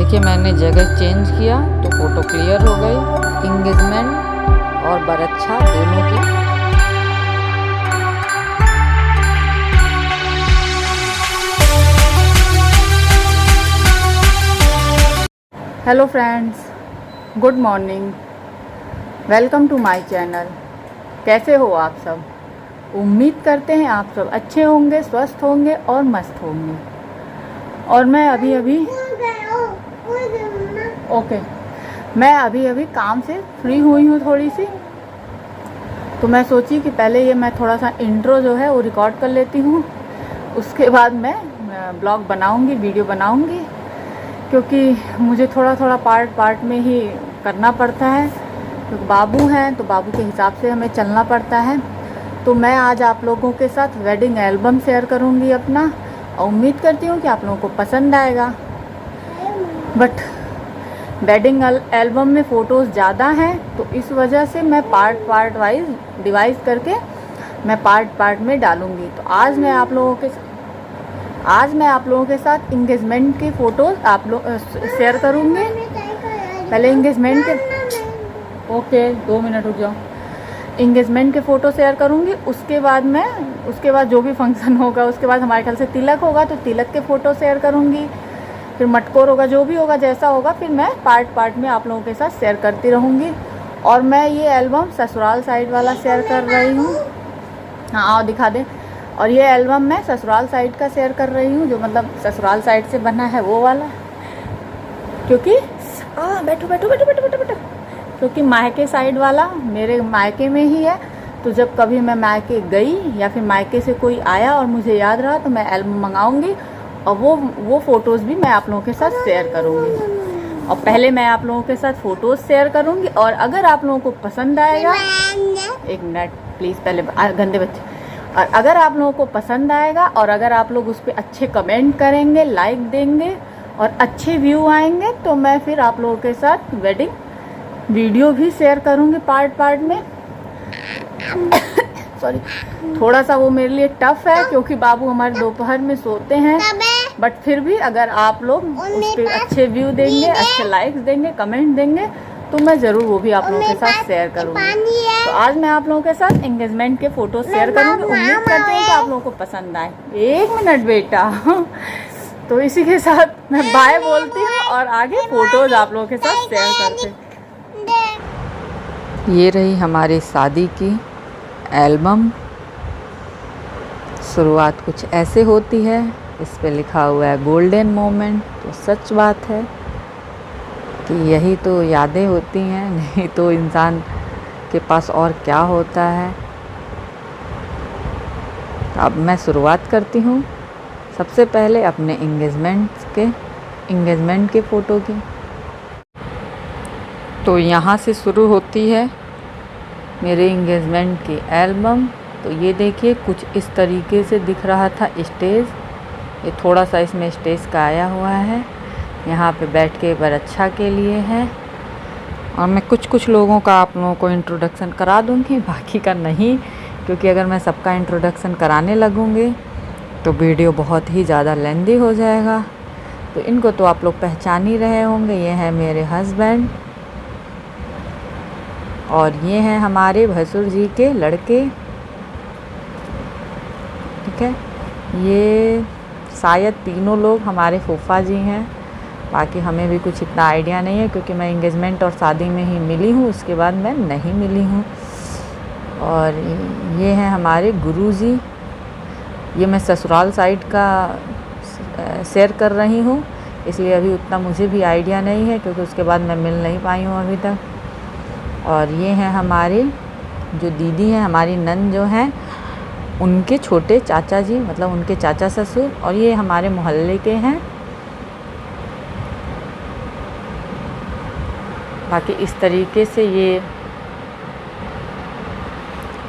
देखिए मैंने जगह चेंज किया तो फ़ोटो क्लियर हो गई। इंगेजमेंट और बरच्छा दोनों की। Hello friends, good morning, welcome to my channel. कैसे हो आप सब? उम्मीद करते हैं आप सब अच्छे होंगे, स्वस्थ होंगे और मस्त होंगे। और मैं अभी काम से फ्री हुई हूँ थोड़ी सी, तो मैं सोची कि पहले ये मैं थोड़ा सा इंट्रो जो है वो रिकॉर्ड कर लेती हूँ। उसके बाद मैं ब्लॉग बनाऊँगी, वीडियो बनाऊँगी, क्योंकि मुझे थोड़ा पार्ट में ही करना पड़ता है, क्योंकि बाबू हैं तो बाबू के हिसाब से हमें चलना पड़ता है। तो मैं आज आप लोगों के साथ वेडिंग एल्बम शेयर करूंगी अपना, और उम्मीद करती हूँ कि आप लोगों को पसंद आएगा। बट वेडिंग एल्बम में फ़ोटोज़ ज़्यादा हैं, तो इस वजह से मैं पार्ट वाइज डिवाइड करके मैं पार्ट में डालूँगी। तो आज मैं आप लोगों के साथ इंगेजमेंट की फ़ोटोज़ आप लोग शेयर करूँगी। पहले इंगेजमेंट के 2 मिनट रुक जाओ। इंगेजमेंट के फ़ोटो शेयर करूँगी, उसके बाद जो भी फंक्शन होगा, उसके बाद हमारे ख्याल से तिलक होगा तो तिलक के फ़ोटो शेयर करूँगी, फिर मटकोर होगा, जो भी होगा जैसा होगा, फिर मैं पार्ट में आप लोगों के साथ शेयर करती रहूँगी। और मैं ये एल्बम ससुराल साइड वाला शेयर कर रही हूँ। हाँ आओ दिखा दे। और ये एल्बम मैं ससुराल साइड का शेयर कर रही हूँ, जो मतलब ससुराल साइड से बना है वो वाला, क्योंकि बैठो, क्योंकि मायके साइड वाला मेरे मायके में ही है। तो जब कभी मैं मायके गई या फिर मायके से कोई आया और मुझे याद रहा तो मैं एल्बम मंगाऊंगी, और वो फ़ोटोज़ भी मैं आप लोगों के साथ शेयर करूंगी। और पहले मैं आप लोगों के साथ फ़ोटोज़ शेयर करूंगी, और अगर आप लोगों को पसंद आएगा, एक मिनट प्लीज़, पहले गंदे बच्चे, और अगर आप लोगों को पसंद आएगा और अगर आप लोग उस पर अच्छे कमेंट करेंगे, लाइक देंगे और अच्छे व्यू आएंगे, तो मैं फिर आप लोगों के साथ वेडिंग वीडियो भी शेयर करूंगी पार्ट में। सॉरी, थोड़ा सा वो मेरे लिए टफ है, क्योंकि बाबू हमारे दोपहर में सोते हैं। बट फिर भी अगर आप लोग उस पर अच्छे व्यू देंगे, अच्छे लाइक्स देंगे, कमेंट देंगे, तो मैं ज़रूर वो भी आप लोगों के साथ शेयर करूँगी। तो आज मैं आप लोगों के साथ एंगेजमेंट के फ़ोटो शेयर करूँगी। उम्मीद करती हूँ कि आप लोगों को पसंद आए। 1 मिनट बेटा। तो इसी के साथ मैं बाय बोलती हूँ और आगे फ़ोटोज़ आप लोगों के साथ शेयर करते हैं। ये रही हमारी शादी की एल्बम। शुरुआत कुछ ऐसे होती है, इस पे लिखा हुआ है गोल्डन मोमेंट। तो सच बात है कि यही तो यादें होती हैं, नहीं तो इंसान के पास और क्या होता है। अब मैं शुरुआत करती हूँ सबसे पहले अपने इंगेजमेंट के फ़ोटो की। तो यहाँ से शुरू होती है मेरे इंगेजमेंट की एल्बम। तो ये देखिए कुछ इस तरीके से दिख रहा था स्टेज। ये थोड़ा सा इसमें स्टेज का आया हुआ है, यहाँ पे बैठ के बरच्छा के लिए है। और मैं कुछ लोगों का आप लोगों को इंट्रोडक्शन करा दूँगी, बाकी का नहीं, क्योंकि अगर मैं सबका इंट्रोडक्शन कराने लगूँगी तो वीडियो बहुत ही ज़्यादा लेंदी हो जाएगा। तो इनको तो आप लोग पहचान ही रहे होंगे। ये है मेरे हस्बैंड और ये हैं हमारे भसुर जी के लड़के। ठीक है, ये शायद तीनों लोग हमारे फूफा जी हैं। बाकी हमें भी कुछ इतना आइडिया नहीं है, क्योंकि मैं इंगेजमेंट और शादी में ही मिली हूँ, उसके बाद मैं नहीं मिली हूँ। और ये हैं हमारे गुरुजी। ये मैं ससुराल साइड का शेयर कर रही हूँ, इसलिए अभी उतना मुझे भी आइडिया नहीं है, क्योंकि उसके बाद मैं मिल नहीं पाई हूँ अभी तक। और ये हैं हमारे जो दीदी हैं, हमारी नंद जो हैं, उनके छोटे चाचा जी, मतलब उनके चाचा ससुर। और ये हमारे मोहल्ले के हैं। बाकी इस तरीके से ये।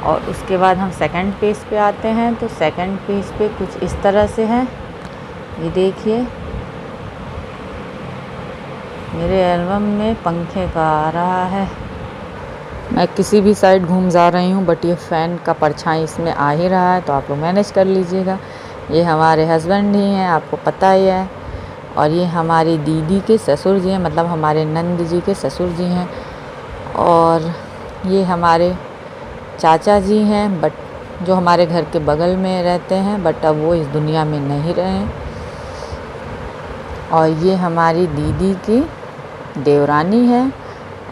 और उसके बाद हम सेकंड पेज पे आते हैं। तो सेकंड पेज पे कुछ इस तरह से है। ये देखिए मेरे एल्बम में पंखे का आ रहा है। मैं किसी भी साइड घूम जा रही हूँ, बट ये फ़ैन का परछाई इसमें आ ही रहा है, तो आप लोग मैनेज कर लीजिएगा। ये हमारे हस्बैंड ही हैं, आपको पता ही है। और ये हमारी दीदी के ससुर जी हैं, मतलब हमारे नंद जी के ससुर जी हैं। और ये हमारे चाचा जी हैं, बट जो हमारे घर के बगल में रहते हैं, बट अब वो इस दुनिया में नहीं रहे। और ये हमारी दीदी की देवरानी है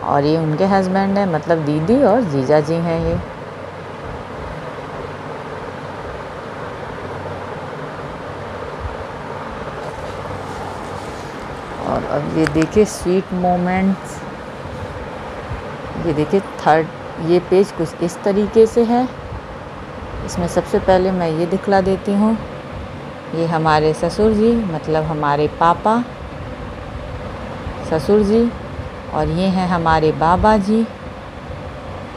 और ये उनके हस्बैंड है, मतलब दीदी और जीजा जी हैं ये। और अब ये देखिए स्वीट मोमेंट्स, ये देखिए ये पेज कुछ इस तरीके से है। इसमें सबसे पहले मैं ये दिखला देती हूँ, ये हमारे ससुर जी, मतलब हमारे पापा ससुर जी। और ये हैं हमारे बाबा जी,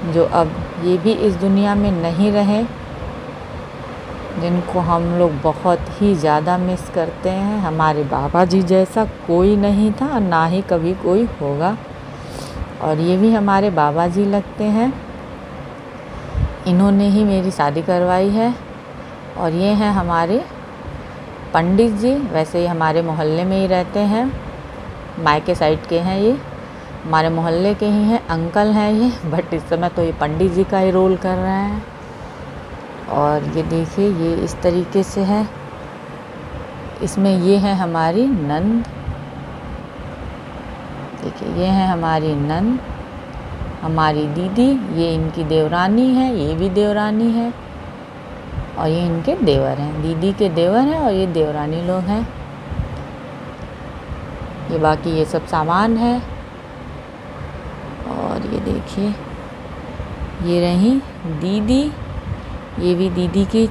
जो अब ये भी इस दुनिया में नहीं रहे, जिनको हम लोग बहुत ही ज़्यादा मिस करते हैं। हमारे बाबा जी जैसा कोई नहीं था और ना ही कभी कोई होगा। और ये भी हमारे बाबा जी लगते हैं, इन्होंने ही मेरी शादी करवाई है। और ये हैं हमारे पंडित जी, वैसे ही हमारे मोहल्ले में ही रहते हैं, मायके साइड के हैं, ये हमारे मोहल्ले के ही हैं, अंकल हैं ये, बट इस समय तो ये पंडित जी का ही रोल कर रहे हैं। और ये देखिए ये इस तरीके से है। इसमें ये है हमारी नंद, देखिए ये है हमारी नंद, हमारी दीदी, ये इनकी देवरानी है, ये भी देवरानी है, और ये इनके देवर हैं, दीदी के देवर हैं और ये देवरानी लोग हैं। ये बाकी ये सब सामान है। और ये देखिए ये रही दीदी, ये भी दीदी की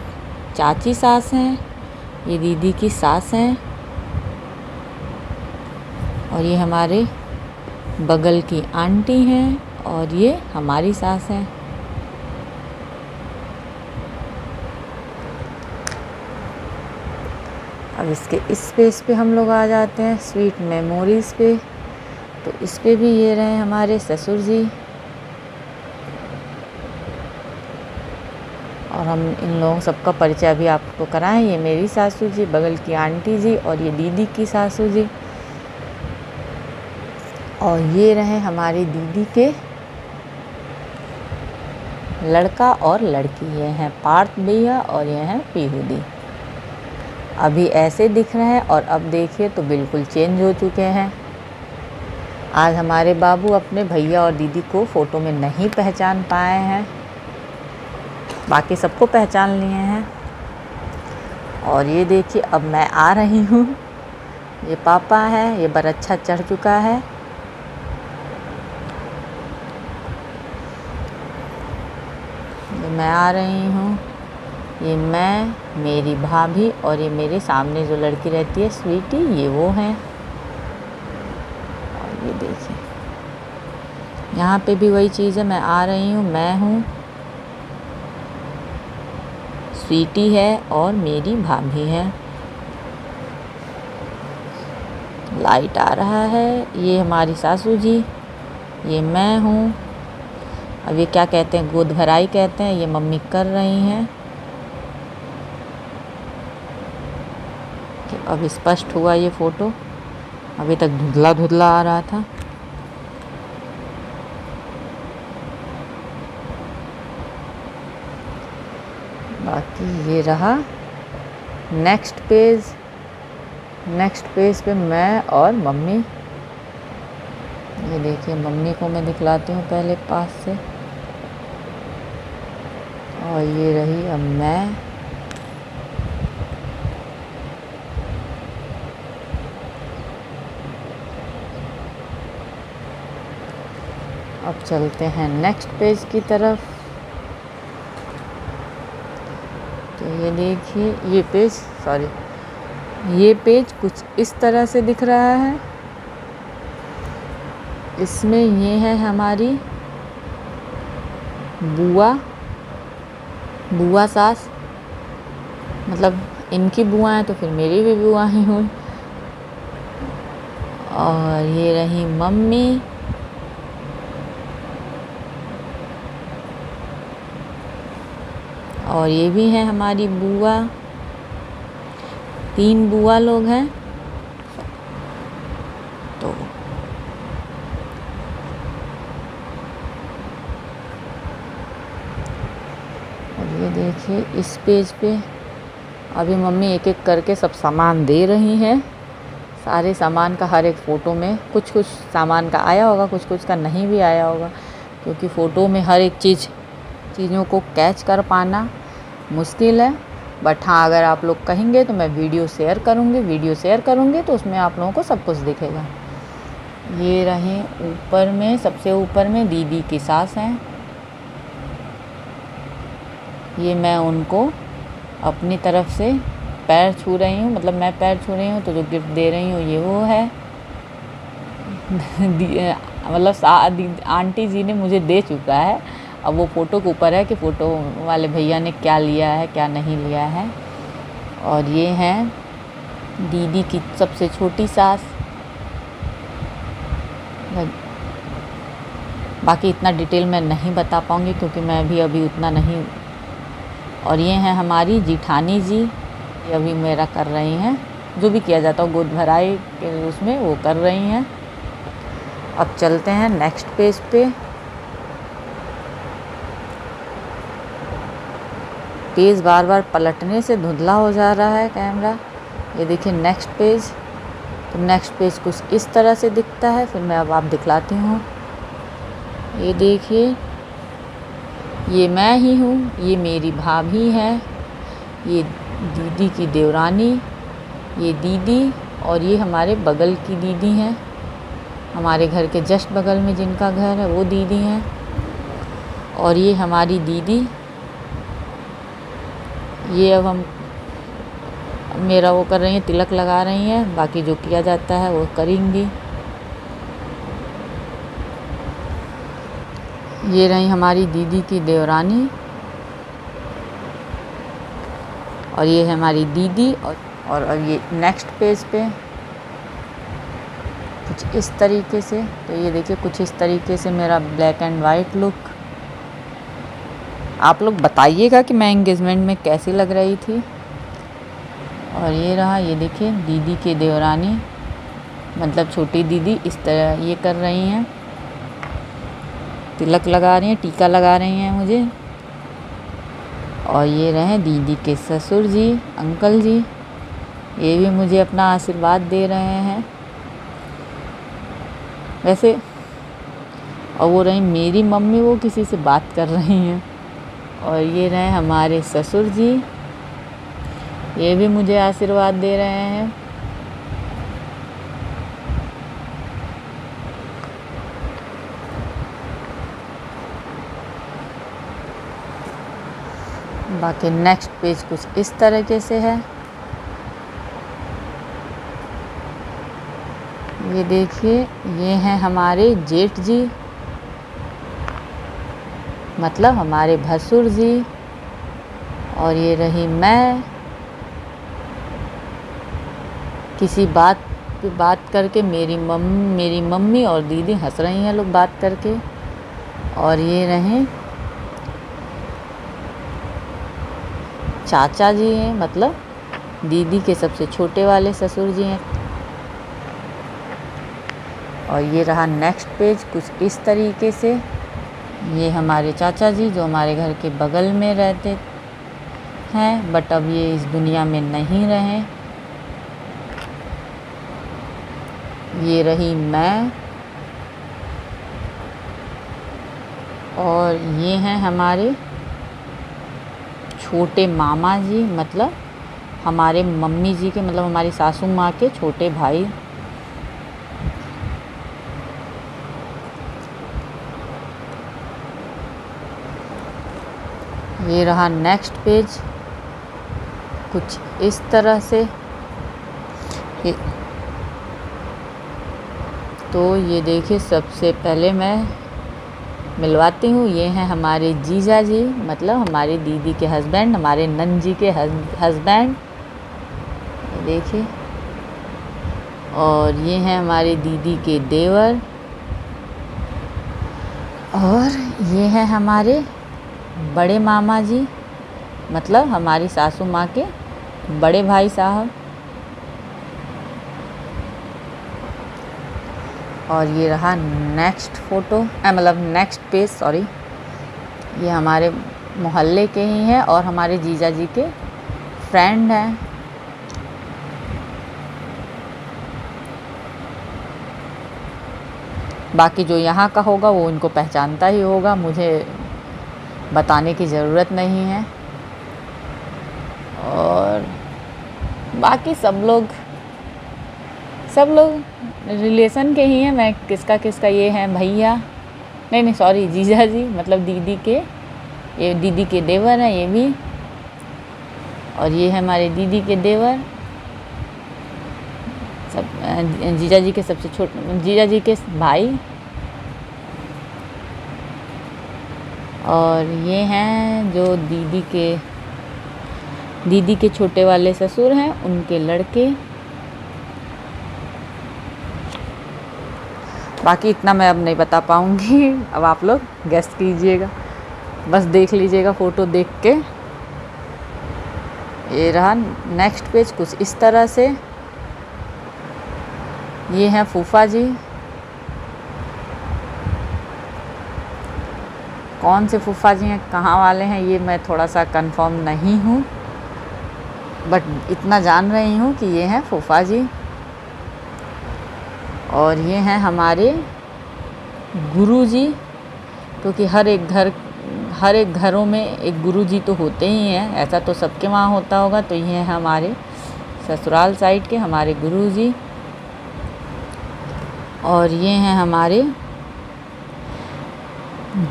चाची सास हैं, ये दीदी की सास हैं। और ये हमारे बगल की आंटी हैं और ये हमारी सास हैं। अब इसके इस पेज पे हम लोग आ जाते हैं, स्वीट मेमोरीज़ पे। तो इस पे भी ये रहे हमारे ससुर जी, और हम इन लोगों सबका परिचय अभी आपको कराएं। ये मेरी सासू जी, बगल की आंटी जी, और ये दीदी की सासू जी। और ये रहे हमारी दीदी के लड़का और लड़की, ये हैं पार्थ भैया और ये हैं पीहू दी। अभी ऐसे दिख रहे हैं और अब देखिए तो बिल्कुल चेंज हो चुके हैं। आज हमारे बाबू अपने भैया और दीदी को फ़ोटो में नहीं पहचान पाए हैं, बाकी सबको पहचान लिए हैं। और ये देखिए अब मैं आ रही हूँ, ये पापा है, ये बरच्छा चढ़ चुका है। ये मैं आ रही हूँ, ये मैं, मेरी भाभी, और ये मेरे सामने जो लड़की रहती है स्वीटी, ये वो हैं। और ये देखिए यहाँ पे भी वही चीज़ है, मैं आ रही हूँ, मैं हूँ, स्वीटी है और मेरी भाभी है। लाइट आ रहा है, ये हमारी सासू जी, ये मैं हूँ। अब ये क्या कहते हैं, गोद भराई कहते हैं, ये मम्मी कर रही हैं। अब स्पष्ट हुआ ये फ़ोटो, अभी तक धुंधला धुंधला आ रहा था। बाकी ये रहा नेक्स्ट पेज। नेक्स्ट पेज पे मैं और मम्मी, ये देखिए मम्मी को मैं दिखलाती हूँ पहले पास से। और ये रही अब मैं। अब चलते हैं नेक्स्ट पेज की तरफ। तो ये देखिए ये पेज कुछ इस तरह से दिख रहा है। इसमें ये है हमारी बुआ सास, मतलब इनकी बुआ हैं तो फिर मेरी भी बुआ ही हुई। और ये रही मम्मी, और ये भी है हमारी बुआ। 3 बुआ लोग हैं। ये देखिए इस पेज पे अभी मम्मी एक एक करके सब सामान दे रही हैं। सारे सामान का हर एक फ़ोटो में कुछ कुछ सामान का आया होगा, कुछ कुछ का नहीं भी आया होगा, क्योंकि फ़ोटो में हर एक चीज़ों को कैच कर पाना मुश्किल है। बट हाँ, अगर आप लोग कहेंगे तो मैं वीडियो शेयर करूँगी तो उसमें आप लोगों को सब कुछ दिखेगा। ये रहे ऊपर में, सबसे ऊपर में दीदी की सास हैं। ये मैं उनको अपनी तरफ से पैर छू रही हूँ, मतलब मैं पैर छू रही हूँ, तो जो गिफ्ट दे रही हूँ ये वो है। मतलब आंटी जी ने मुझे दे चुका है। अब वो फ़ोटो के ऊपर है कि फ़ोटो वाले भैया ने क्या लिया है क्या नहीं लिया है। और ये हैं दीदी की सबसे छोटी सास। बाकी इतना डिटेल मैं नहीं बता पाऊँगी क्योंकि मैं भी अभी उतना नहीं। और ये हैं हमारी जिठानी जी, ये अभी मेरा कर रही हैं, जो भी किया जाता है गोद भराई के उसमें वो कर रही हैं। अब चलते हैं नेक्स्ट पेज पे। पेज बार बार पलटने से धुंधला हो जा रहा है कैमरा। ये देखिए नेक्स्ट पेज। तो नेक्स्ट पेज कुछ इस तरह से दिखता है। फिर मैं अब आप दिखलाती हूँ। ये देखिए, ये मैं ही हूँ, ये मेरी भाभी है, ये दीदी की देवरानी, ये दीदी, और ये हमारे बगल की दीदी हैं। हमारे घर के जस्ट बगल में जिनका घर है वो दीदी हैं। और ये हमारी दीदी, ये अब हम मेरा वो कर रही हैं, तिलक लगा रही हैं। बाकी जो किया जाता है वो करेंगी। ये रही हमारी दीदी की देवरानी, और ये है हमारी दीदी। और अब ये नेक्स्ट पेज पे कुछ इस तरीके से। तो ये देखिए कुछ इस तरीके से मेरा ब्लैक एंड वाइट लुक। आप लोग बताइएगा कि मैं एंगेजमेंट में कैसी लग रही थी। और ये रहा, ये देखिए दीदी की देवरानी, मतलब छोटी दीदी इस तरह ये कर रही हैं, तिलक लगा रही हैं, टीका लगा रही हैं मुझे। और ये रहे दीदी के ससुर जी, अंकल जी, ये भी मुझे अपना आशीर्वाद दे रहे हैं वैसे। और वो रही मेरी मम्मी, वो किसी से बात कर रही हैं। और ये रहे हमारे ससुर जी, ये भी मुझे आशीर्वाद दे रहे हैं। बाकी नेक्स्ट पेज कुछ इस तरीके से है। ये देखिए, ये हैं हमारे जेठ जी, मतलब हमारे भसुर जी। और ये रही मैं, किसी बात पे बात करके मेरी मम्मी और दीदी हंस रही हैं लोग बात करके। और ये रहे चाचा जी हैं, मतलब दीदी के सबसे छोटे वाले ससुर जी हैं। और ये रहा नेक्स्ट पेज कुछ इस तरीके से। ये हमारे चाचा जी जो हमारे घर के बगल में रहते हैं, बट अब ये इस दुनिया में नहीं रहे। ये रही मैं, और ये हैं हमारे छोटे मामा जी, मतलब हमारे मम्मी जी के, मतलब हमारी सासू माँ के छोटे भाई। ये रहा नेक्स्ट पेज कुछ इस तरह से। तो ये देखिए, सबसे पहले मैं मिलवाती हूँ, ये हैं हमारे जीजा जी, मतलब हमारी दीदी के हस्बैंड, हमारे नंद जी के हस्बैंड, ये देखिए। और ये हैं हमारे दीदी के देवर। और ये हैं हमारे बड़े मामा जी, मतलब हमारी सासू माँ के बड़े भाई साहब। और ये रहा नेक्स्ट फ़ोटो, मतलब नेक्स्ट पेज, सॉरी। ये हमारे मोहल्ले के ही हैं और हमारे जीजा जी के फ्रेंड हैं। बाकी जो यहाँ का होगा वो इनको पहचानता ही होगा, मुझे बताने की ज़रूरत नहीं है। और बाकी सब लोग रिलेशन के ही हैं। मैं किसका ये हैं भैया, नहीं सॉरी, जीजा जी, मतलब दीदी के देवर हैं ये भी। और ये है हमारे दीदी के देवर, सब जीजा जी के सबसे छोटे, जीजा जी के भाई। और ये हैं जो दीदी के छोटे वाले ससुर हैं, उनके लड़के। बाकी इतना मैं अब नहीं बता पाऊँगी, अब आप लोग गेस कीजिएगा, बस देख लीजिएगा फ़ोटो देख के। ये रहा नेक्स्ट पेज कुछ इस तरह से। ये हैं फूफा जी। कौन से फूफा जी हैं, कहाँ वाले हैं, ये मैं थोड़ा सा कंफर्म नहीं हूँ, बट इतना जान रही हूँ कि ये हैं फूफा जी। और ये हैं हमारे गुरुजी, क्योंकि हर एक घरों में एक गुरुजी तो होते ही हैं, ऐसा तो सबके वहाँ होता होगा। तो ये हैं हमारे ससुराल साइड के हमारे गुरुजी। और ये हैं हमारे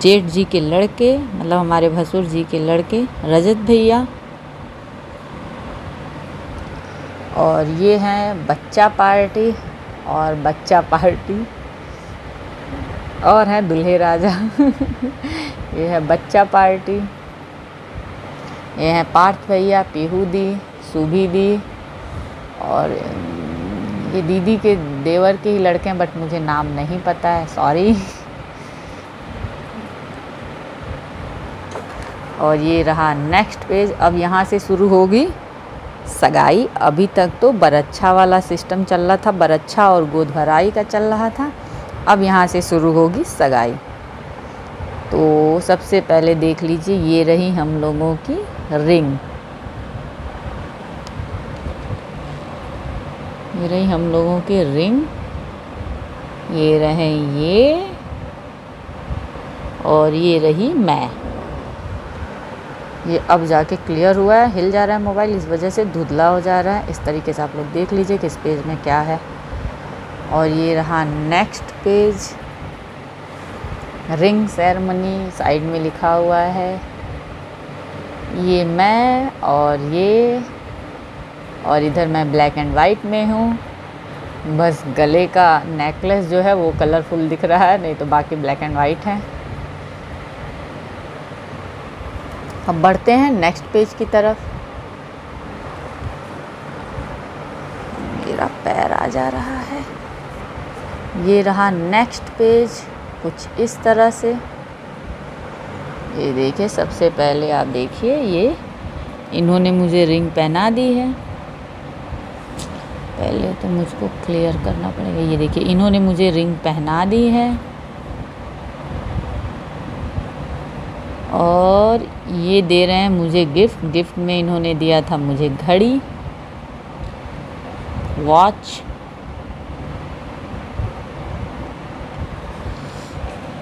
जेठ जी के लड़के, मतलब हमारे भसुर जी के लड़के, रजत भैया। और ये हैं बच्चा पार्टी और है दूल्हे राजा ये है बच्चा पार्टी। ये है पार्थ भैया, पीहू दी, सुभी दी। और ये दीदी के देवर के ही लड़के हैं, बट मुझे नाम नहीं पता है, सॉरी। और ये रहा नेक्स्ट पेज। अब यहाँ से शुरू होगी सगाई। अभी तक तो बरच्छा वाला सिस्टम चल रहा था, बरच्छा और गोद भराई का चल रहा था। अब यहाँ से शुरू होगी सगाई। तो सबसे पहले देख लीजिए, ये रही हम लोगों की रिंग। ये रही हम लोगों की रिंग, ये रहे ये, और ये रही मैं। ये अब जाके क्लियर हुआ है, हिल जा रहा है मोबाइल, इस वजह से धुंधला हो जा रहा है। इस तरीके से आप लोग देख लीजिए कि इस पेज में क्या है। और ये रहा next page, ring ceremony side में लिखा हुआ है। ये मैं और इधर मैं ब्लैक एंड वाइट में हूँ। बस गले का नेकलेस जो है वो कलरफुल दिख रहा है, नहीं तो बाकी ब्लैक एंड वाइट है। अब बढ़ते हैं नेक्स्ट पेज की तरफ। मेरा पैर आ जा रहा है। ये रहा नेक्स्ट पेज कुछ इस तरह से। ये देखिए, सबसे पहले आप देखिए, ये इन्होंने मुझे रिंग पहना दी है। पहले तो मुझको क्लियर करना पड़ेगा। ये देखिए, इन्होंने मुझे रिंग पहना दी है। और ये दे रहे हैं मुझे गिफ्ट में इन्होंने दिया था मुझे घड़ी, वॉच।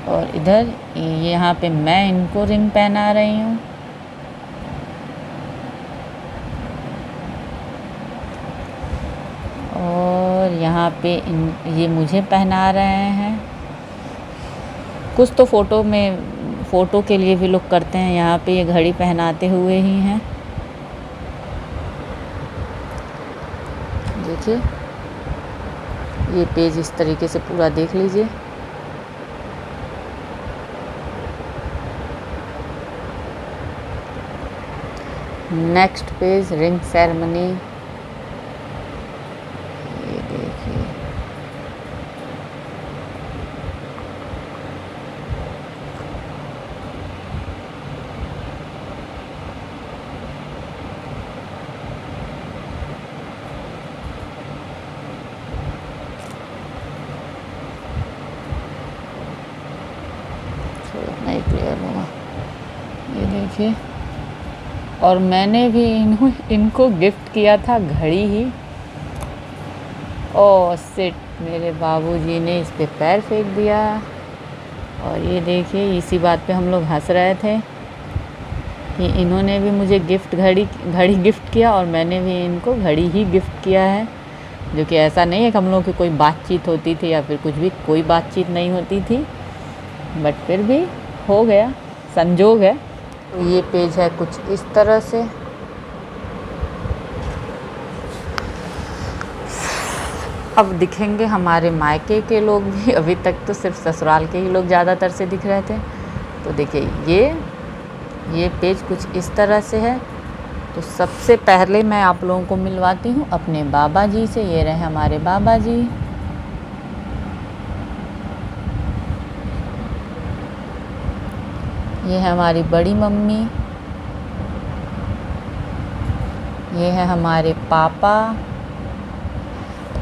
और इधर यहाँ पे मैं इनको रिंग पहना रही हूँ। और यहाँ पे ये मुझे पहना रहे हैं। कुछ तो फ़ोटो के लिए भी लोग करते हैं। यहाँ पे ये घड़ी पहनाते हुए ही हैं। देखिए, ये पेज इस तरीके से पूरा देख लीजिए। Next page, ring ceremony. ये देखिए, नहीं क्लियर हुआ। ये देखिए, और मैंने भी इनको गिफ्ट किया था घड़ी ही। ओह शिट, मेरे बाबूजी ने इस पे पैर फेंक दिया। और ये देखिए, इसी बात पे हम लोग हंस रहे थे कि इन्होंने भी मुझे घड़ी गिफ्ट किया और मैंने भी इनको घड़ी ही गिफ्ट किया है। जो कि ऐसा नहीं है कि हम लोगों की कोई बातचीत होती थी या फिर कुछ भी, कोई बातचीत नहीं होती थी, बट फिर भी हो गया, संजोग है। तो ये पेज है कुछ इस तरह से। अब दिखेंगे हमारे मायके के लोग भी। अभी तक तो सिर्फ ससुराल के ही लोग ज़्यादातर से दिख रहे थे। तो देखिए, ये पेज कुछ इस तरह से है। तो सबसे पहले मैं आप लोगों को मिलवाती हूँ अपने बाबा जी से। ये रहे हमारे बाबा जी। ये है हमारी बड़ी मम्मी। ये है हमारे पापा,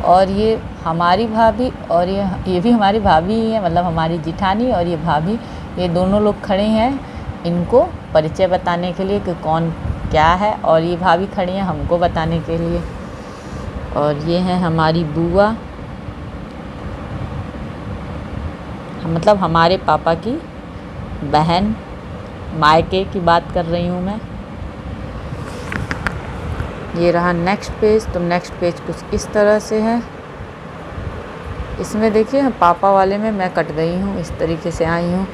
और ये हमारी भाभी, और ये भी हमारी भाभी ही है, मतलब हमारी जिठानी और ये भाभी। ये दोनों लोग खड़े हैं इनको परिचय बताने के लिए कि कौन क्या है, और ये भाभी खड़ी हैं हमको बताने के लिए। और ये है हमारी बुआ, मतलब हमारे पापा की बहन, मायके की बात कर रही हूँ मैं। ये रहा नेक्स्ट पेज। तो नेक्स्ट पेज कुछ इस तरह से है। इसमें देखिए, पापा वाले में मैं कट गई हूँ, इस तरीके से आई हूँ।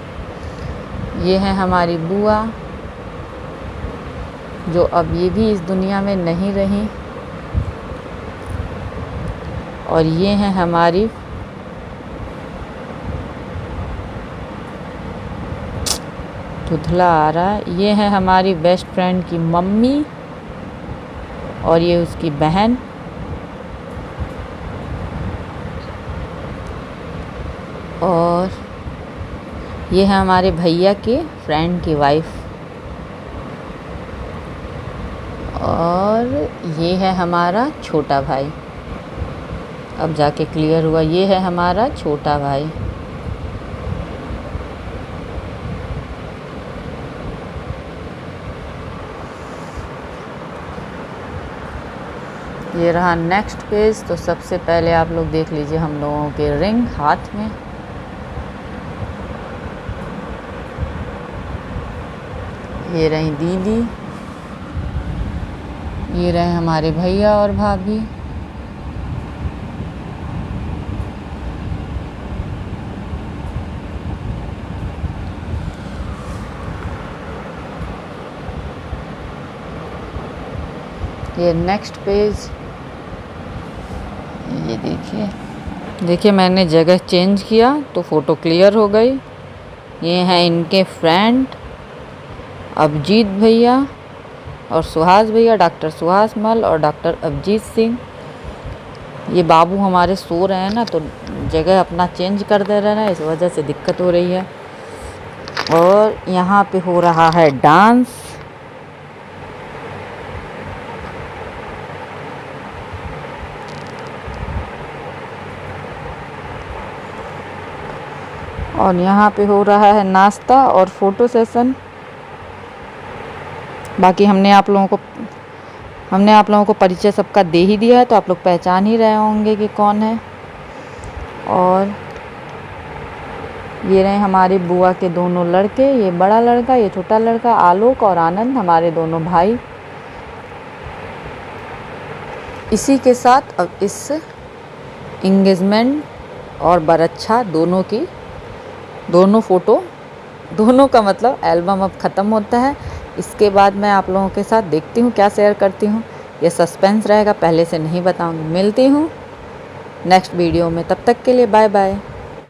ये है हमारी बुआ, जो अब ये भी इस दुनिया में नहीं रही। और ये है हमारी धुंधला आ रहा है, ये है हमारी बेस्ट फ्रेंड की मम्मी, और ये उसकी बहन। और ये है हमारे भैया के फ्रेंड की वाइफ। और ये है हमारा छोटा भाई। अब जाके क्लियर हुआ, ये है हमारा छोटा भाई। ये रहा नेक्स्ट पेज। तो सबसे पहले आप लोग देख लीजिए हम लोगों के रिंग हाथ में। ये रही दीदी, ये रहे हमारे भैया और भाभी। ये नेक्स्ट पेज। ये देखिए मैंने जगह चेंज किया तो फ़ोटो क्लियर हो गई। ये हैं इनके फ्रेंड अभिजीत भैया और सुहास भैया, डॉक्टर सुहास मल और डॉक्टर अभिजीत सिंह। ये बाबू हमारे सो रहे हैं ना, तो जगह अपना चेंज कर दे रहे हैं, इस वजह से दिक्कत हो रही है। और यहाँ पे हो रहा है डांस। और यहाँ पे हो रहा है नाश्ता और फ़ोटो सेशन। बाकी हमने आप लोगों को परिचय सबका दे ही दिया है, तो आप लोग पहचान ही रहे होंगे कि कौन है। और ये रहे हमारे बुआ के दोनों लड़के, ये बड़ा लड़का, ये छोटा लड़का, आलोक और आनंद, हमारे दोनों भाई। इसी के साथ अब इस इंगेजमेंट और बरच्छा दोनों फ़ोटो, दोनों का मतलब एल्बम अब ख़त्म होता है। इसके बाद मैं आप लोगों के साथ देखती हूँ क्या शेयर करती हूँ। ये सस्पेंस रहेगा, पहले से नहीं बताऊँगी। मिलती हूँ नेक्स्ट वीडियो में, तब तक के लिए बाय बाय।